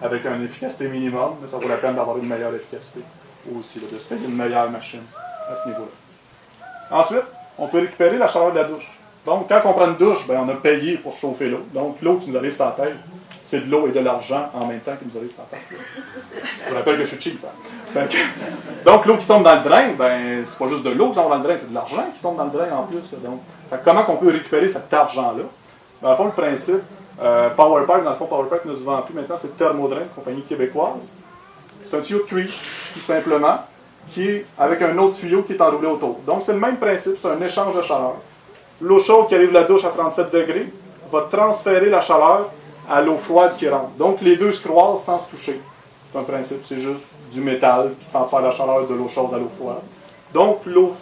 avec une efficacité minimum, mais ça vaut la peine d'avoir une meilleure efficacité aussi, là, de se payer une meilleure machine à ce niveau-là. Ensuite, on peut récupérer la chaleur de la douche. Donc, quand on prend une douche, ben, on a payé pour chauffer l'eau. Donc, l'eau qui nous arrive sur la tête, c'est de l'eau et de l'argent en même temps qui nous arrive sur la tête. Je vous rappelle que je suis cheap. Hein? Donc, l'eau qui tombe dans le drain, ben, c'est pas juste de l'eau qui tombe dans le drain, c'est de l'argent qui tombe dans le drain en plus. Donc, comment on peut récupérer cet argent-là? Dans le fond, le principe, PowerPipe, dans le fond, PowerPipe ne se vend plus maintenant, c'est Thermodrain, compagnie québécoise. C'est un tuyau de cuivre, tout simplement, qui est avec un autre tuyau qui est enroulé autour. Donc, c'est le même principe, c'est un échange de chaleur. L'eau chaude qui arrive de la douche à 37 degrés va transférer la chaleur à l'eau froide qui rentre. Donc, les deux se croisent sans se toucher. C'est un principe, c'est juste du métal qui transfère la chaleur de l'eau chaude à l'eau froide. Donc, l'eau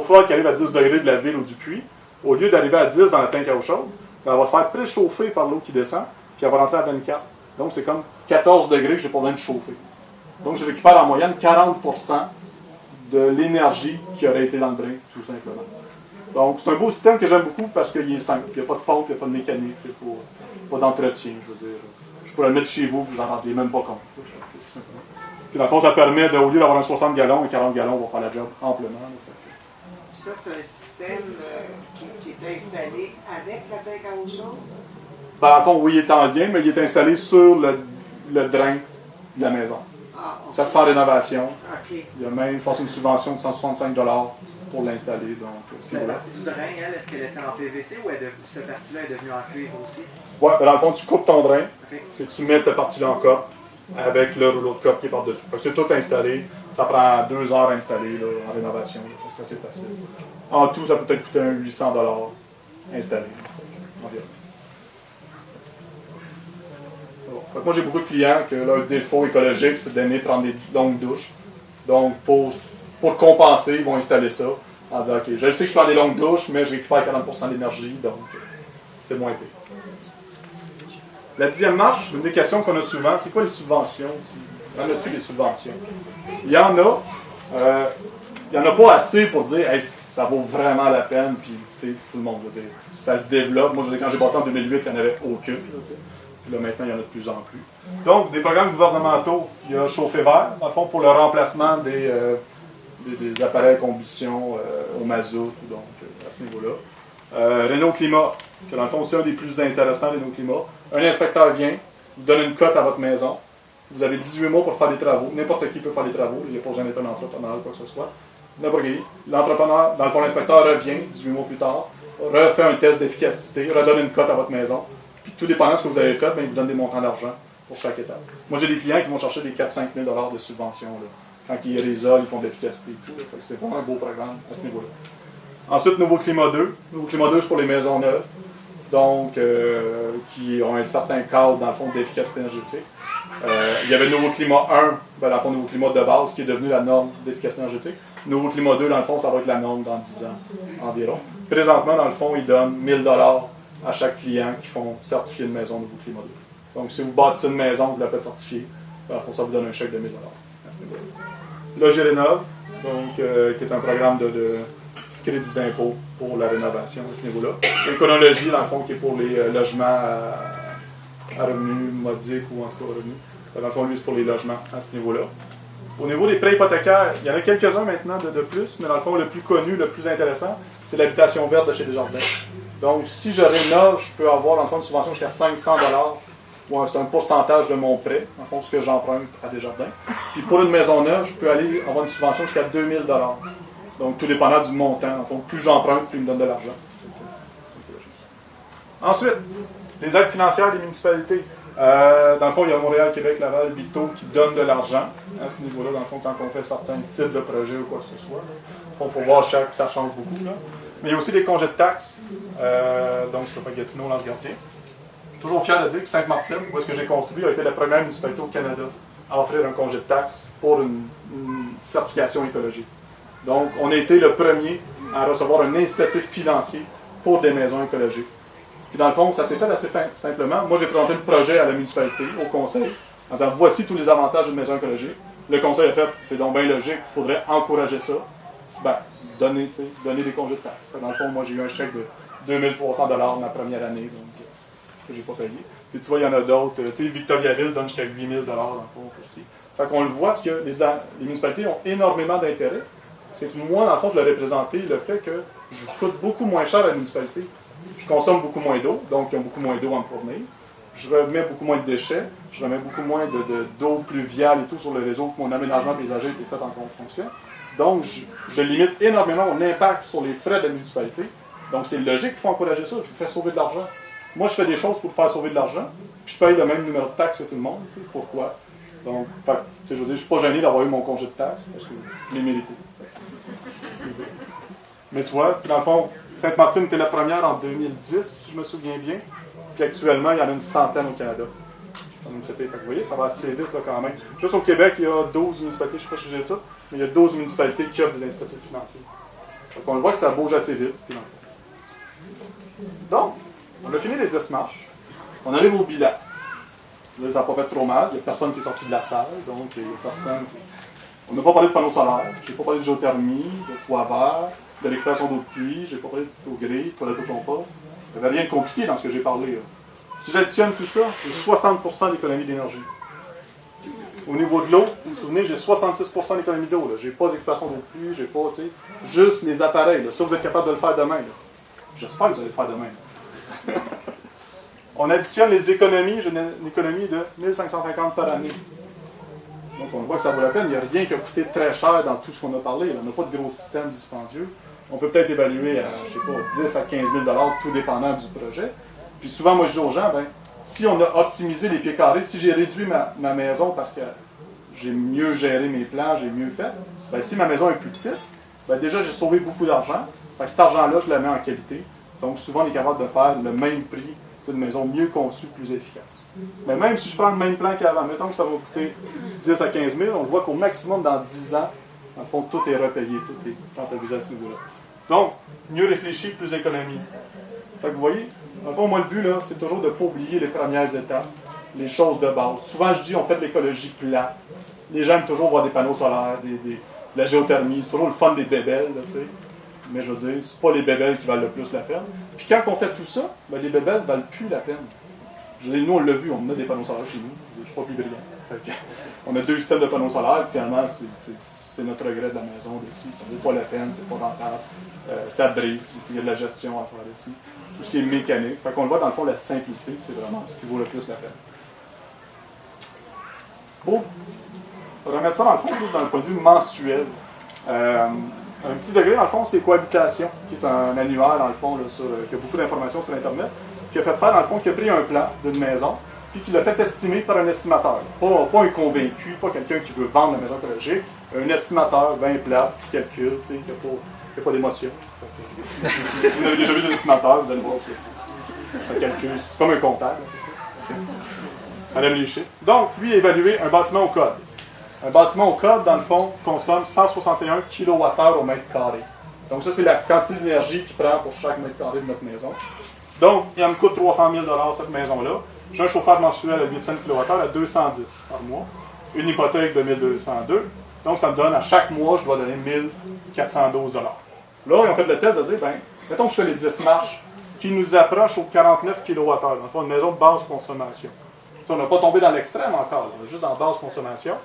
froide qui arrive à 10 degrés de la ville ou du puits, au lieu d'arriver à 10 dans la tank à eau chaude, elle va se faire préchauffer par l'eau qui descend, puis elle va rentrer à 24. Donc, c'est comme 14 degrés que j'ai pas besoin de chauffer. Donc, je récupère en moyenne 40% de l'énergie qui aurait été dans le drain, tout simplement. Donc, c'est un beau système que j'aime beaucoup parce qu'il est simple. Il n'y a pas de fonte, il n'y a pas de mécanique, il n'y a pas d'entretien. Je veux dire, je pourrais le mettre chez vous, vous n'en rendez même pas compte. Puis, dans le fond, ça permet, au lieu d'avoir un 60 gallons, un 40 gallons va faire la job amplement. Ça, c'est un système qui est installé avec la tank à eau chaude? Ben, dans le fond, oui, il est en lien, mais il est installé sur le drain de la maison. Ah, okay. Ça se fait en rénovation. Okay. Il y a même, je pense, une subvention de 165 $ pour l'installer. La partie du drain, elle, est-ce qu'elle était en PVC ou cette partie-là est devenue en cuivre aussi? Oui, ben, dans le fond, tu coupes ton drain, Okay. et tu mets cette partie-là en cope avec le rouleau de cope qui est par-dessus. C'est tout installé. Ça prend 2 heures à installer là, en rénovation. C'est assez facile. En tout, ça peut peut-être coûter 800 $ installé. Environ. Bon. Moi, j'ai beaucoup de clients que leur défaut écologique, c'est d'aimer prendre des longues douches. Donc, pour compenser, ils vont installer ça en disant, OK, je sais que je prends des longues douches, mais je récupère 40% d'énergie, donc c'est moins pire. La 10e marche, une des questions qu'on a souvent, c'est quoi les subventions? En as-tu des subventions? Il y en a. Il n'y en a pas assez pour dire hey, ça vaut vraiment la peine, puis tout le monde va dire. Ça se développe. Moi, quand j'ai bâti en 2008, il n'y en avait aucune. Puis là, maintenant, il y en a de plus en plus. Donc, des programmes gouvernementaux, il y a Chauffer Vert, dans le fond, pour le remplacement des appareils à combustion au mazout, donc à ce niveau-là. Renault Climat, qui est dans le fond aussi un des plus intéressants, Renault Climat. Un inspecteur vient, vous donne une cote à votre maison. Vous avez 18 mois pour faire des travaux. N'importe qui peut faire des travaux. Il n'y a pas besoin d'être un entrepreneur ou quoi que ce soit. N'importe qui. L'entrepreneur, dans le fond, l'inspecteur revient 18 mois plus tard, refait un test d'efficacité, redonne une cote à votre maison. Puis tout dépendant de ce que vous avez fait, il vous donne des montants d'argent pour chaque étape. Moi, j'ai des clients qui vont chercher des 4-5 000 de subventions. Là. Quand ils résolvent, ils font de l'efficacité et tout. C'est vraiment un beau programme à ce niveau-là. Ensuite, Nouveau Climat 2. Nouveau Climat 2, c'est pour les maisons neuves. Donc, qui ont un certain cadre, dans le fond, d'efficacité énergétique. Il y avait Nouveau Climat 1, dans le fond, Nouveau Climat de base, qui est devenu la norme d'efficacité énergétique. Nouveau Climat 2, dans le fond, ça va être la norme dans 10 ans environ. Présentement, dans le fond, ils donnent 1 000 à chaque client qui font certifier une maison Nouveau Climat 2. Donc, si vous bâtissez une maison, vous la faites certifier, pour ça vous donne un chèque de 1 000 à ce niveau-là. Logis Rénov, donc, qui est un programme de crédit d'impôt pour la rénovation à ce niveau-là. Éconologie, dans le fond, qui est pour les logements à revenus modiques ou en tout cas revenus. Dans le fond, lui, c'est pour les logements à ce niveau-là. Au niveau des prêts hypothécaires, il y en a quelques-uns maintenant de plus, mais dans le fond, le plus connu, le plus intéressant, c'est l'habitation verte de chez Desjardins. Donc, si je rénove, je peux avoir, dans le fond, une subvention jusqu'à 500 $. C'est un pourcentage de mon prêt, dans le fond, ce que j'emprunte à Desjardins. Puis pour une maison neuve, je peux aller avoir une subvention jusqu'à 2 000 $. Donc, tout dépendant du montant. En fond, plus j'emprunte, plus il me donne de l'argent. Ensuite, les aides financières des municipalités. Dans le fond, il y a Montréal, Québec, Laval, Victo qui donnent de l'argent à ce niveau-là, dans le fond, quand on fait certains types de projets ou quoi que ce soit. Il faut voir ça change beaucoup. Là. Mais il y a aussi des congés de taxes. Donc, sur Gatineau, l'Anse-Gardien. Toujours fier de dire que Sainte-Martine, où est-ce que j'ai construit, a été la première municipalité au Canada à offrir un congé de taxes pour une certification écologique. Donc, on a été le premier à recevoir un incitatif financier pour des maisons écologiques. Puis dans le fond, ça s'est fait assez simplement. Moi, j'ai présenté le projet à la municipalité, au conseil, en disant voici tous les avantages d'une maison écologique. Le conseil a fait c'est donc bien logique, il faudrait encourager ça. Ben, donner des congés de taxes. Dans le fond, moi, j'ai eu un chèque de 2 300 $ ma première année, donc que j'ai pas payé. Puis tu vois, il y en a d'autres. Tu sais, Victoriaville donne jusqu'à 8 000 $ dans le fond aussi. Fait qu'on le voit parce que les municipalités ont énormément d'intérêt. C'est que moi, dans le fond, je leur ai présenté le fait que je coûte beaucoup moins cher à la municipalité. Je consomme beaucoup moins d'eau, donc ils ont beaucoup moins d'eau à me fournir. Je remets beaucoup moins de déchets, je remets beaucoup moins d'eau pluviale et tout sur le réseau, mon aménagement paysager a été fait en fonction. Donc, je limite énormément mon impact sur les frais de la municipalité. Donc, c'est logique qu'il faut encourager ça, je vous fais sauver de l'argent. Moi, je fais des choses pour faire sauver de l'argent, puis je paye le même numéro de taxes que tout le monde, tu sais, pourquoi? Donc, je veux dire, je ne suis pas gêné d'avoir eu mon congé de taxes, parce que je l'ai mérité. Mais tu vois, dans le fond, Sainte-Martine était la première en 2010, si je me souviens bien. Puis actuellement, il y en a une centaine au Canada. Vous voyez, ça va assez vite là, quand même. Juste au Québec, il y a 12 municipalités, je ne sais pas si j'ai tout, mais il y a 12 municipalités qui offrent des incitatifs financiers. Donc on le voit que ça bouge assez vite. Donc, on a fini les 10 marches. On arrive au bilan. Là, ça n'a pas fait trop mal. Il n'y a personne qui est sorti de la salle, donc il n'y a personne qui... On n'a pas parlé de panneaux solaires, je n'ai pas parlé de géothermie, de toit vert, de récupération d'eau de pluie, je n'ai pas parlé d'eau gris, de toilette au compost. Il n'y avait rien de compliqué dans ce que j'ai parlé. Là. Si j'additionne tout ça, j'ai 60% d'économie d'énergie. Au niveau de l'eau, vous vous souvenez, j'ai 66% d'économie d'eau. Je n'ai pas de récupération d'eau de pluie, j'ai pas, tu sais, juste les appareils. Là. Ça, vous êtes capable de le faire demain. Là. J'espère que vous allez le faire demain. On additionne les économies, j'ai une économie de 1 550 par année. Donc on voit que ça vaut la peine. Il n'y a rien qui a coûté très cher dans tout ce qu'on a parlé. Là. On n'a pas de gros système dispendieux. On peut peut-être évaluer à, je sais pas, 10 à 15 000 $, tout dépendant du projet. Puis souvent, moi je dis aux gens, ben, si on a optimisé les pieds carrés, si j'ai réduit ma maison parce que j'ai mieux géré mes plans, j'ai mieux fait, ben, si ma maison est plus petite, ben, déjà j'ai sauvé beaucoup d'argent. Cet argent-là, je le mets en qualité. Donc souvent, on est capable de faire le même prix C'est une maison mieux conçue, plus efficace. Mais même si je prends le même plan qu'avant, mettons que ça va coûter 10 à 15 000, on voit qu'au maximum, dans 10 ans, dans le fond, tout est repayé, tout est rentabilisé à ce niveau-là. Donc, mieux réfléchi, plus économie. Fait que vous voyez, dans le fond, moi, le but, là, c'est toujours de ne pas oublier les premières étapes, les choses de base. Souvent, je dis, on fait de l'écologie plate. Les gens aiment toujours voir des panneaux solaires, de la géothermie. C'est toujours le fun des bébelles, là, tu sais. Mais je veux dire, c'est pas les bébelles qui valent le plus la peine. Puis quand on fait tout ça, ben, les bébelles ne valent plus la peine. Je veux dire, nous, on l'a vu, on a des panneaux solaires chez nous. Je ne suis pas plus brillant. Fait que, on a 2 systèmes de panneaux solaires, puis finalement, c'est notre regret de la maison d'ici. Ça ne vaut pas la peine, c'est pas rentable. Ça brise, il y a de la gestion à faire ici. Tout ce qui est mécanique. Fait qu'on le voit, dans le fond, la simplicité, c'est vraiment ce qui vaut le plus la peine. Bon, on va remettre ça, dans le fond, plus dans le point de vue mensuel. Un petit degré, dans le fond, c'est Cohabitation, qui est un annuaire, dans le fond, là, qui a beaucoup d'informations sur Internet, qui a fait faire, dans le fond, qui a pris un plan d'une maison, puis qui l'a fait estimer par un estimateur. Pas un convaincu, pas quelqu'un qui veut vendre la maison écologique, un estimateur, bien plat, qui calcule, tu sais, qui n'a pas d'émotion. Si vous avez déjà vu des estimateurs, vous allez voir ça calcule, c'est comme un comptable. Ça aime les chiffres. Donc, lui, a évalué un bâtiment au code. Un bâtiment au code, dans le fond, consomme 161 kWh au mètre carré. Donc ça, c'est la quantité d'énergie qu'il prend pour chaque mètre carré de notre maison. Donc, il me coûte 300 000 cette maison-là. J'ai un chauffage mensuel à 800 kWh à 210 par mois. Une hypothèque de 1202. Donc, ça me donne, à chaque mois, je dois donner 1412 $. Là, ils ont fait le test de dire, ben, mettons que je fais les 10 marches qui nous approchent aux 49 kWh. Dans le fond, une maison de basse consommation. Ça, on n'a pas tombé dans l'extrême encore, on est juste dans la basse consommation.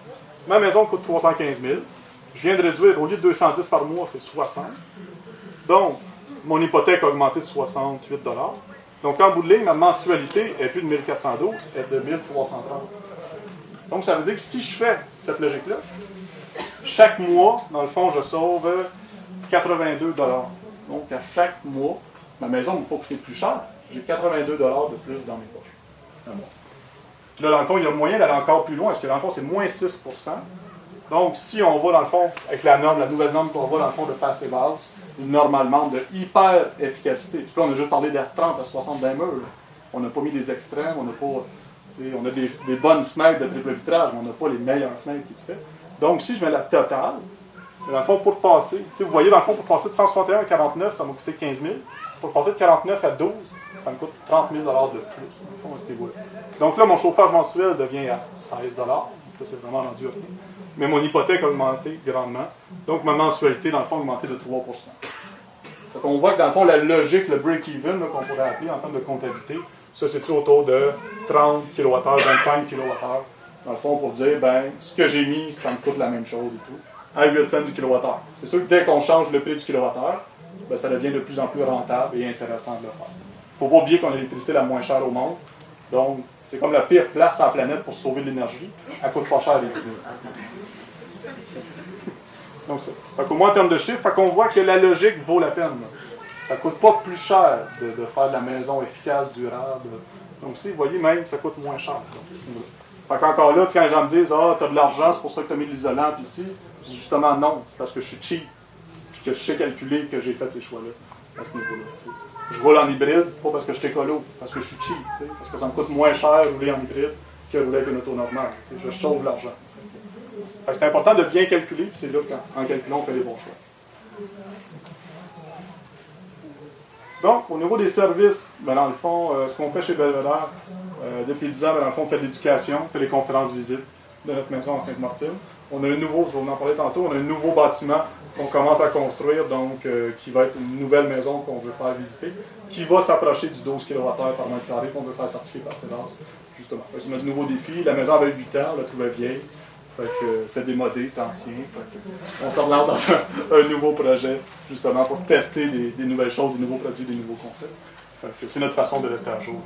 Ma maison coûte 315 000. Je viens de réduire, au lieu de 210 par mois, c'est 60. Donc, mon hypothèque a augmenté de 68 $. Donc, en bout de ligne, ma mensualité n'est plus de 1412, elle est de 1330. Donc, ça veut dire que si je fais cette logique-là, chaque mois, dans le fond, je sauve 82 $. Donc, à chaque mois, ma maison ne m'a pas coûté plus cher. J'ai 82 $ de plus dans mes poches. Un mois. Puis là, dans le fond, il y a moyen d'aller encore plus loin, parce que dans le fond, c'est moins 6 %. Donc, si on va, dans le fond, avec la norme, la nouvelle norme qu'on va, dans le fond, de passé basse, une norme allemande de hyper-efficacité. Puis là, on a juste parlé d'R30 à 60 d'un mur. On n'a pas mis des extrêmes, on n'a pas... On a des bonnes fenêtres de triple vitrage, mais on n'a pas les meilleures fenêtres qui se fait. Donc, si je mets la totale, dans le fond, pour passer, vous voyez, dans le fond, pour passer de 161 à 49, ça m'a coûté 15 000. Pour passer de 49 à 12, ça me coûte 30 000 $ de plus, dans le fond, à ce niveau-là. Donc là, mon chauffage mensuel devient à 16 $. Donc là, c'est vraiment rendu rien. Mais mon hypothèque a augmenté grandement. Donc, ma mensualité, dans le fond, a augmenté de 3 %. Donc, on voit que, dans le fond, la logique, le break-even, qu'on pourrait appeler en termes de comptabilité, ça, c'est autour de 30 kWh, 25 kWh. Dans le fond, pour dire, ben, ce que j'ai mis, ça me coûte la même chose et tout, à 8 cents du kilowattheure. C'est sûr que dès qu'on change le prix du kilowattheure, ben, ça devient de plus en plus rentable et intéressant de le faire. Il ne faut pas oublier qu'on a l'électricité la moins chère au monde. Donc, c'est comme la pire place sur la planète pour sauver de l'énergie. Elle coûte pas cher ici. Donc, ça. Fait qu'au moins, en termes de chiffres, fait qu'on voit que la logique vaut la peine. Là. Ça ne coûte pas plus cher de faire de la maison efficace, durable. Donc, si vous voyez, même, ça coûte moins cher. Fait qu'encore là, quand les gens me disent « Ah, tu as de l'argent, c'est pour ça que tu as mis de l'isolant ici », je dis justement non, c'est parce que je suis cheap, puis que je sais calculer que j'ai fait ces choix-là, à ce niveau-là. T'sais. Je roule en hybride, pas parce que je suis écolo, parce que je suis cheap, parce que ça me coûte moins cher rouler en hybride que rouler avec une auto normale. Je sauve l'argent. Fait que c'est important de bien calculer, puis c'est là qu'en calculant, on fait les bons choix. Donc, au niveau des services, ben dans le fond, ce qu'on fait chez Belvédère, depuis 10 ans, ben dans le fond, on fait de l'éducation, on fait les conférences visites de notre maison en Sainte-Martine. On a un nouveau, je vais vous en parler tantôt, on a un nouveau bâtiment qu'on commence à construire, donc qui va être une nouvelle maison qu'on veut faire visiter, qui va s'approcher du 12 kWh par mètre carré qu'on veut faire certifier par CEDAS, justement. C'est notre nouveau défi. La maison avait 8 ans, on la trouvait vieille. C'était démodé, c'était ancien. On se relance dans un nouveau projet, justement, pour tester des nouvelles choses, des nouveaux produits, des nouveaux concepts. C'est notre façon de rester à jour.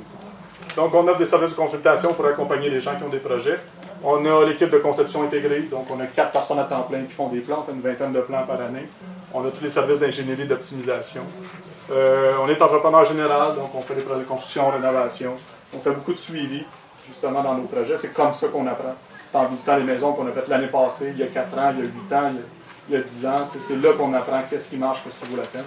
Donc, on offre des services de consultation pour accompagner les gens qui ont des projets. On a l'équipe de conception intégrée, donc on a 4 personnes à temps plein qui font des plans, on fait une vingtaine de plans par année. On a tous les services d'ingénierie d'optimisation. On est entrepreneur général, donc on fait des projets de construction, rénovation. On fait beaucoup de suivi, justement, dans nos projets. C'est comme ça qu'on apprend. C'est en visitant les maisons qu'on a faites l'année passée, il y a 4 ans, il y a 8 ans, il y a 10 ans. C'est là qu'on apprend qu'est-ce qui marche, qu'est-ce qui vaut la peine.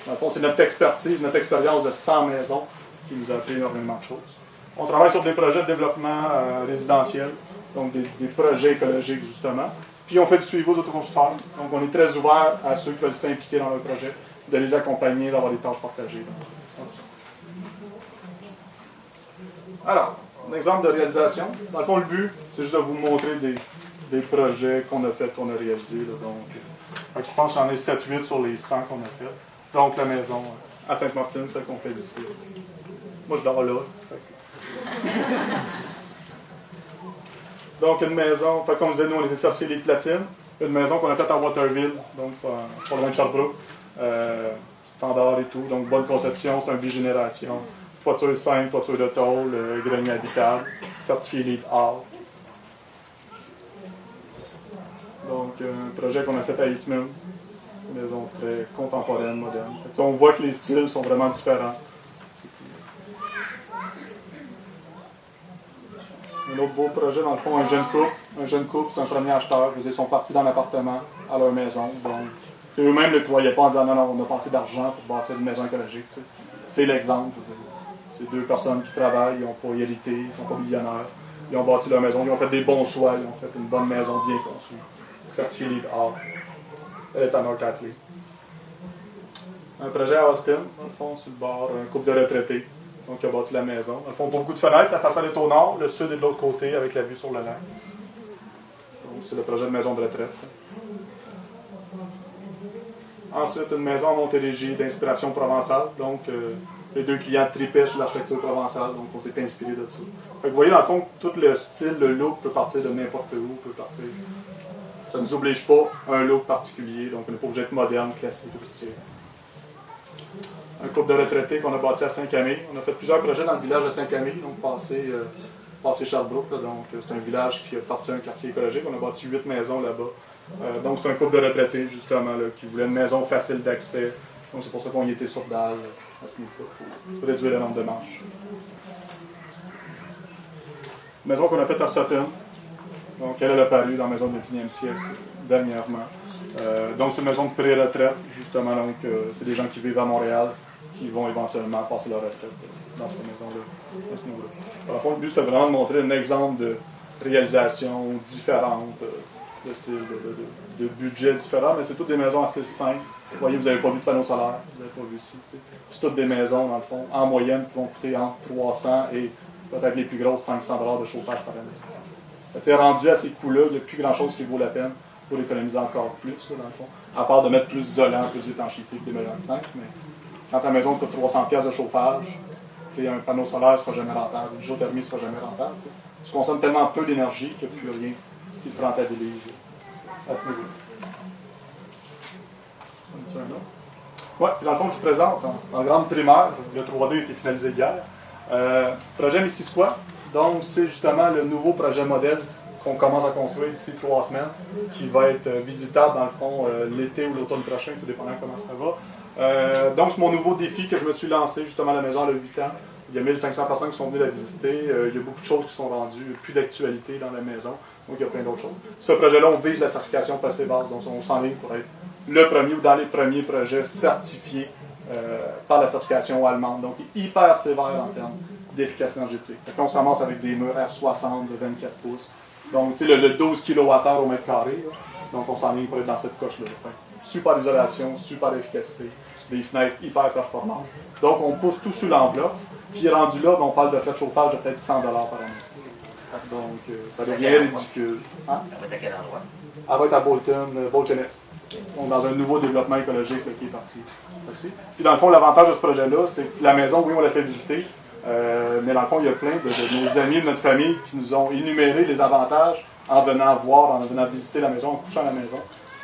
Dans le fond, c'est notre expertise, notre expérience de 100 maisons qui nous a appris énormément de choses. On travaille sur des projets de développement résidentiel, donc des projets écologiques justement. Puis on fait du suivi aux autoconstructeurs. Donc on est très ouvert à ceux qui veulent s'impliquer dans leur projet, de les accompagner, d'avoir des tâches partagées. Alors, un exemple de réalisation. Dans le fond, le but, c'est juste de vous montrer des projets qu'on a fait, qu'on a réalisés. Là. Donc, je pense que j'en ai 7-8 sur les 100 qu'on a fait. Donc, la maison à Sainte-Martine, celle qu'on fait visiter. Moi, je dors là. Donc, une maison, comme je disais, nous, on était certifiés LEED Platine. Une maison qu'on a faite à Waterville, donc pas loin de Sherbrooke. Standard et tout, donc bonne conception, c'est un bigénération. Toiture simple, toiture de tôle, grenier habitable, certifié LEED A. Donc, un projet qu'on a fait à Eastman, une maison très contemporaine, moderne. On voit que les styles sont vraiment différents. Un autre beau projet, dans le fond, un jeune couple. Un jeune couple, c'est un premier acheteur. Je veux dire, ils sont partis dans l'appartement à leur maison. Donc, eux-mêmes ne le croyaient pas en disant non, on a passé d'argent pour bâtir une maison écologique. T'sais. C'est l'exemple. Je veux dire. C'est deux personnes qui travaillent, ils n'ont pas hérité, ils ne sont pas millionnaires. Ils ont bâti leur maison, ils ont fait des bons choix, ils ont fait une bonne maison bien conçue. Certifié LEED A. Elle est à North Atlee. Un projet à Austin, dans le fond, sur le bord, un couple de retraités. Donc, qui a bâti la maison. Dans le fond, pas beaucoup de fenêtres, la façade est au nord, le sud est de l'autre côté, avec la vue sur le lac. Donc, c'est le projet de maison de retraite. Ensuite, une maison en Montérégie d'inspiration provençale. Donc, les deux clients tripaient sur l'architecture provençale, donc on s'est inspiré de ça. Fait que vous voyez, dans le fond, tout le style, le look peut partir de n'importe où, peut partir. Ça ne nous oblige pas à un look particulier, donc on n'est pas obligé d'être moderne, classique ou style. Un couple de retraités qu'on a bâti à Saint-Camille. On a fait plusieurs projets dans le village de Saint-Camille, donc passé Sherbrooke. Là, donc, c'est un village qui a parti un quartier écologique. On a bâti 8 maisons là-bas. Donc, c'est un couple de retraités, justement, là, qui voulait une maison facile d'accès. Donc, c'est pour ça qu'on y était sur dalle à ce niveau-là, pour réduire le nombre de marches. Maison qu'on a faite à Sutton. Donc, elle a apparu dans la maison du 19e siècle, dernièrement. Donc, c'est une maison de pré-retraite, justement. Donc, c'est des gens qui vivent à Montréal, qui vont éventuellement passer leur retraite dans cette maison-là, à ce niveau-là. Dans le fond, le but, c'était vraiment de montrer un exemple de réalisation différente, de budget différent, mais c'est toutes des maisons assez simples. Vous voyez, vous n'avez pas vu de panneaux solaires, vous n'avez pas vu ici. C'est toutes des maisons, dans le fond, en moyenne, qui vont coûter entre 300 et peut-être les plus grosses, 500 $ de chauffage par année. C'est rendu à ces coûts-là, il n'y a plus grand-chose qui vaut la peine pour économiser encore plus, là, dans le fond. À part de mettre plus d'isolant, plus d'étanchéité que des meilleurs fenêtres, mais quand ta maison coûte 300 $ de chauffage, un panneau solaire ne sera jamais rentable, une géothermie ne sera jamais rentable. Tu consommes tellement peu d'énergie qu'il n'y a plus rien qui se rentabilise à ce niveau. Oui, dans le fond, je vous présente en grande primaire. Le 3D a été finalisé hier. Projet Missisquoi. Donc, c'est justement le nouveau projet modèle qu'on commence à construire d'ici 3 semaines, qui va être visitable dans le fond l'été ou l'automne prochain, tout dépendant comment ça va. Donc, c'est mon nouveau défi que je me suis lancé. Justement, la maison a 8 ans. Il y a 1500 personnes qui sont venues la visiter. Il y a beaucoup de choses qui sont rendues, plus d'actualité dans la maison. Donc, il y a plein d'autres choses. Ce projet-là, on vise la certification PACE-BASE. Donc, on s'enligne pour être le premier ou dans les premiers projets certifiés par la certification allemande. Donc, hyper sévère en termes d'efficacité énergétique. Donc, on se ramasse avec des murs R60 de 24 pouces. Donc, tu sais, le 12 kWh au mètre carré. Là. Donc, on s'enligne pour être dans cette coche-là. Enfin, super isolation, super efficacité, des fenêtres hyper performantes. Donc, on pousse tout sous l'enveloppe. Puis, rendu là, on parle de frais de chauffage de peut-être 100 $ par année. Donc, ça devient ridicule. Hein? Elle va être à quel endroit? Elle va être à Bolton Est. On est dans un nouveau développement écologique là, qui est parti. Puis, dans le fond, l'avantage de ce projet-là, c'est que la maison, oui, on l'a fait visiter. Mais dans le fond, il y a plein de nos amis, de notre famille qui nous ont énuméré les avantages en venant voir, en venant visiter la maison, en couchant à la maison.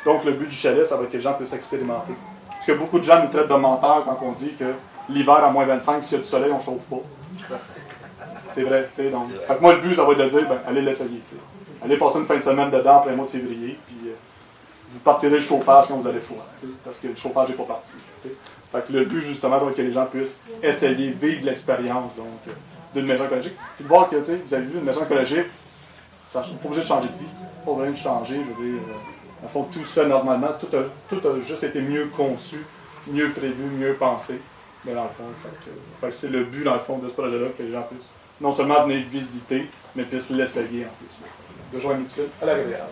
Donc, le but du chalet, ça va être que les gens puissent expérimenter. Parce que beaucoup de gens nous traitent de menteurs quand on dit que l'hiver à moins 25, s'il y a du soleil, on ne chauffe pas. C'est vrai, tu sais. Donc, fait que moi, le but, ça va être de dire, allez l'essayer. T'sais. Allez passer une fin de semaine dedans, en plein mois de février, puis vous partirez le chauffage quand vous allez froid, parce que le chauffage n'est pas parti. T'sais. Fait que le but, justement, ça va être que les gens puissent essayer, vivre l'expérience d'une maison écologique. Puis de voir que, vous avez vu, une maison écologique, ça n'est pas obligé de changer de vie, pas besoin de changer, je veux dire. Il faut que tout se fait normalement, tout a juste été mieux conçu, mieux prévu, mieux pensé. Mais dans le fond, fait que c'est le but, dans le fond, de ce projet-là, que les gens puissent non seulement venir visiter, mais puissent l'essayer en plus. De joindre utile à l'agréable.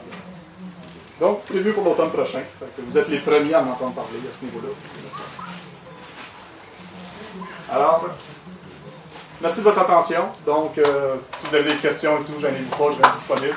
Donc, prévu pour l'automne prochain. Fait que vous êtes les premiers à m'entendre parler à ce niveau-là. Alors, merci de votre attention. Donc, si vous avez des questions et tout, gênez-vous pas, je reste disponible.